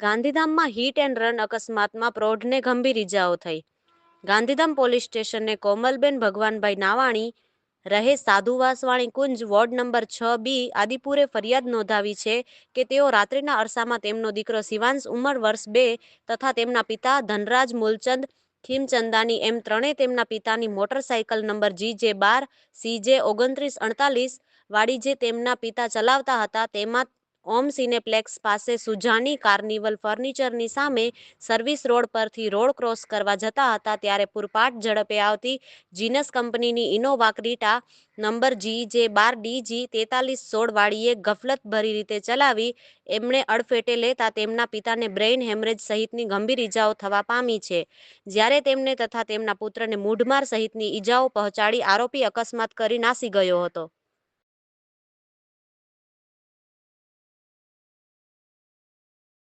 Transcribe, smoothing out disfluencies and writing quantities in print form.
ગાંધીધામમાં hit and run અકસ્માતમાં પ્રૌઢને ગંભીર ઇજાઓ થઈ. ગાંધીધામ પોલીસ સ્ટેશને કોમલબેન ભગવાનભાઈ નાવાણી રહે સાધુ વાસવાણી કુંજ વોર્ડ નંબર 6B આદિપુરે ફરિયાદ નોંધાવી છે કે તેઓ રાત્રિના અરસામાં તેમનો દીકરો શિવાંશ ઉંમર વર્ષ 2 તથા તેમના પિતા ધનરાજ મૂલચંદ ખીમચંદાની એમ ત્રણેય તેમના પિતાની મોટરસાયકલ નંબર GJ12CJ2948 વાળી જે તેમના પિતા ચલાવતા હતા તેમાં ઓમ સિનેપ્લેક્સ પાસે સુજાની કાર્નિવલ ફર્નિચરની સામે સર્વિસ રોડ પરથી રોડ ક્રોસ કરવા જતા હતા ત્યારે પૂરપાટ ઝડપે આવતી જીનસ કંપનીની ઇનોવા ક્રિટા નંબર GJ12DG4316 વાળીએ ગફલતભરી રીતે ચલાવી એમણે અડફેટે લેતા તેમના પિતાને બ્રેઇન હેમરેજ સહિતની ગંભીર ઇજાઓ થવા પામી છે. જ્યારે તેમને તથા તેમના પુત્રને મૂઢમાર સહિતની ઇજાઓ પહોંચાડી આરોપી અકસ્માત કરી નાસી ગયો હતો.